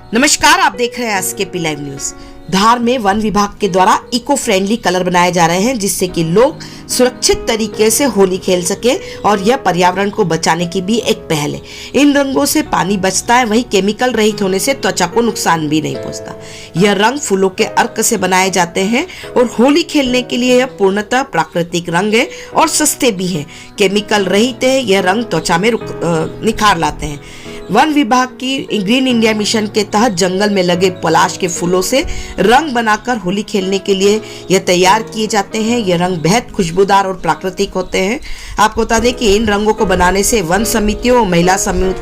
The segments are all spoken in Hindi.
नमस्कार, आप देख रहे हैं एसकेपी लाइव न्यूज। धार में वन विभाग के द्वारा इको फ्रेंडली कलर बनाए जा रहे हैं, जिससे कि लोग सुरक्षित तरीके से होली खेल सके और यह पर्यावरण को बचाने की भी एक पहल है। इन रंगों से पानी बचता है, वहीं केमिकल रहित होने से त्वचा को नुकसान भी नहीं पहुंचता। यह रंग फूलों के अर्क से बनाए जाते हैं और होली खेलने के लिए यह पूर्णतः प्राकृतिक रंग है और सस्ते भी है। केमिकल रहित है, यह रंग त्वचा में निखार लाते हैं। वन विभाग की ग्रीन इंडिया मिशन के तहत जंगल में लगे पलाश के फूलों से रंग बनाकर होली खेलने के लिए यह तैयार किए जाते हैं। यह रंग बेहद खुशबूदार और प्राकृतिक होते हैं। आपको बता दें कि इन रंगों को बनाने से वन समितियों और महिला समूह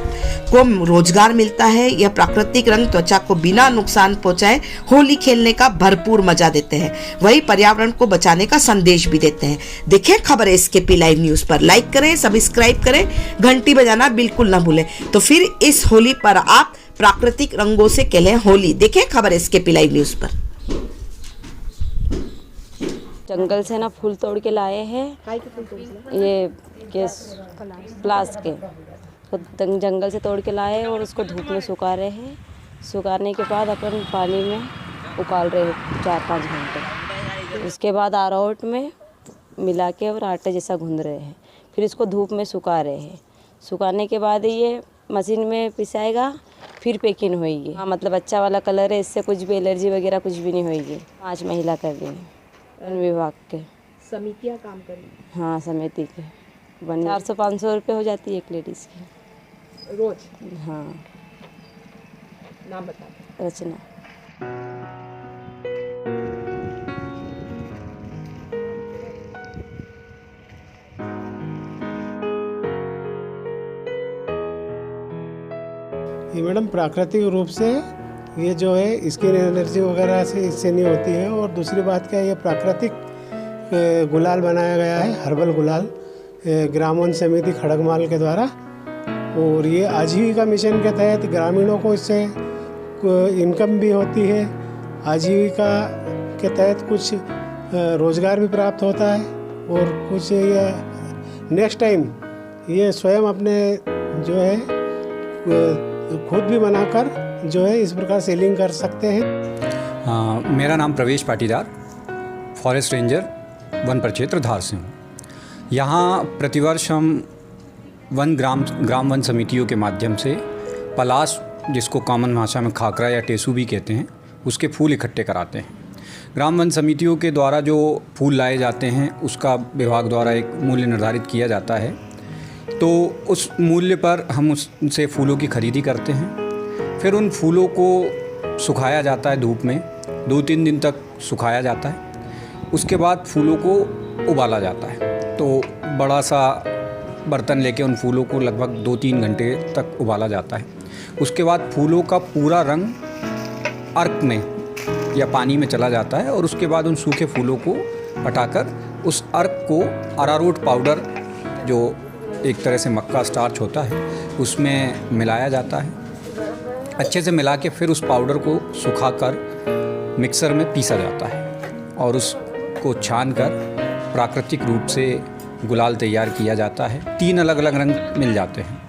को रोजगार मिलता है। यह प्राकृतिक रंग त्वचा को बिना नुकसान पहुंचाए होली खेलने का भरपूर मजा देते हैं, वही पर्यावरण को बचाने का संदेश भी देते हैं। देखें खबर एसकेपी लाइव न्यूज पर, लाइक करें, सब्सक्राइब करें, घंटी बजाना बिल्कुल ना भूलें। तो फिर इस होली पर आप प्राकृतिक रंगों से खेलें होली। देखें खबर एसकेपी लाइव न्यूज पर। जंगल से ना फूल तोड़ के लाए हैं, ये प्लास के तो जंगल से तोड़ के लाए और उसको धूप में सुखा रहे हैं। सुखाने के बाद अपन पानी में उबाल रहे हैं 4-5 घंटे। उसके बाद अरारोट में मिला के और आटे जैसा गूंद रहे हैं। फिर इसको धूप में सुखा रहे हैं। सुखाने के बाद ये मशीन में पिसाएगा, फिर पैकिंग होएगी। हाँ, मतलब अच्छा वाला कलर है, इससे कुछ भी एलर्जी वगैरह कुछ भी नहीं होएगी। 5 महिला कर रही हैं वन विभाग के। समितियाँ काम कर रही हैं? हाँ, समिति के 400-500 रुपये हो जाती है एक लेडीज़ की रोज। हाँ। नाम बता। रचना। ये मैडम प्राकृतिक रूप से ये जो है स्किन एलर्जी वगैरह से इससे नहीं होती है। और दूसरी बात क्या है, ये प्राकृतिक गुलाल बनाया गया है, हर्बल गुलाल, ग्रामोन समिति खड़गमाल के द्वारा। और ये आजीविका मिशन के तहत ग्रामीणों को इससे इनकम भी होती है। आजीविका के तहत कुछ रोज़गार भी प्राप्त होता है और कुछ ये नेक्स्ट टाइम ये स्वयं अपने जो है खुद भी बनाकर जो है इस प्रकार सेलिंग कर सकते हैं। मेरा नाम प्रवेश पाटीदार, फॉरेस्ट रेंजर, वन प्रक्षेत्र धार से हूँ। यहाँ प्रतिवर्ष हम ग्राम वन समितियों के माध्यम से पलाश, जिसको कॉमन भाषा में खाकरा या टेसू भी कहते हैं, उसके फूल इकट्ठे कराते हैं। ग्राम वन समितियों के द्वारा जो फूल लाए जाते हैं उसका विभाग द्वारा एक मूल्य निर्धारित किया जाता है, तो उस मूल्य पर हम उनसे फूलों की खरीदी करते हैं। फिर उन फूलों को सुखाया जाता है धूप में, 2-3 दिन तक सुखाया जाता है। उसके बाद फूलों को उबाला जाता है। तो बड़ा सा बर्तन लेके उन फूलों को लगभग 2-3 घंटे तक उबाला जाता है। उसके बाद फूलों का पूरा रंग अर्क में या पानी में चला जाता है और उसके बाद उन सूखे फूलों को हटाकर उस अर्क को अरारोट पाउडर, जो एक तरह से मक्का स्टार्च होता है, उसमें मिलाया जाता है। अच्छे से मिला के फिर उस पाउडर को सुखाकर मिक्सर में पीसा जाता है और उसको छानकर प्राकृतिक रूप से गुलाल तैयार किया जाता है। 3 अलग अलग रंग मिल जाते हैं।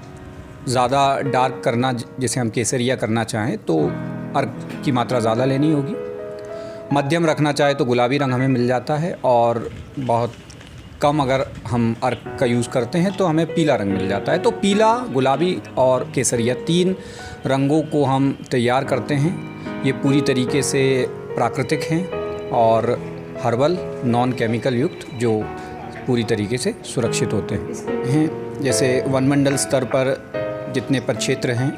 ज़्यादा डार्क करना, जैसे हम केसरिया करना चाहें तो अर्क की मात्रा ज़्यादा लेनी होगी। मध्यम रखना चाहे तो गुलाबी रंग हमें मिल जाता है और बहुत कम अगर हम अर्क का यूज़ करते हैं तो हमें पीला रंग मिल जाता है। तो पीला, गुलाबी और केसरिया 3 रंगों को हम तैयार करते हैं। ये पूरी तरीके से प्राकृतिक हैं और हर्बल, नॉन केमिकल युक्त, जो पूरी तरीके से सुरक्षित होते हैं। जैसे वनमंडल स्तर पर जितने प्रक्षेत्र हैं,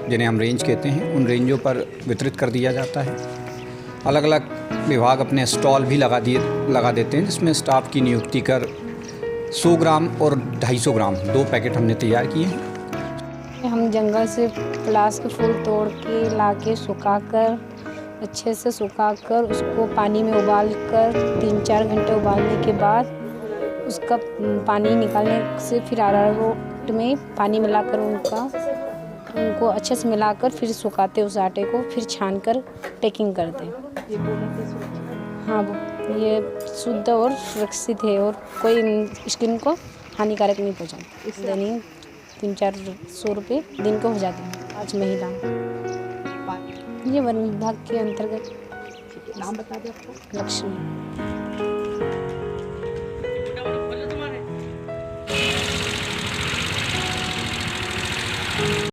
जिन्हें हम रेंज कहते हैं, उन रेंजों पर वितरित कर दिया जाता है। अलग अलग विभाग अपने स्टॉल भी लगा देते हैं, जिसमें स्टाफ की नियुक्ति कर 100 ग्राम और 250 ग्राम 2 पैकेट हमने तैयार किए हैं। हम जंगल से पलाश के फूल तोड़ के ला के सुखाकर, अच्छे से सुखाकर उसको पानी में उबाल कर 3-4 घंटे उबालने के बाद उसका पानी निकालने से फिर अरारोट में पानी मिलाकर उनको अच्छे से मिलाकर फिर सुखाते उस आटे को, फिर छान कर पैकिंग करते हैं। हाँ, ये शुद्ध और सुरक्षित है और कोई स्किन को हानिकारक नहीं पहुँचाता। दैनिक 300-400 रुपये दिन को हो जाते हैं। 5 महिला। ये वन विभाग के अंतर्गत ठीक है, नाम बता दें आपका। लक्ष्मी।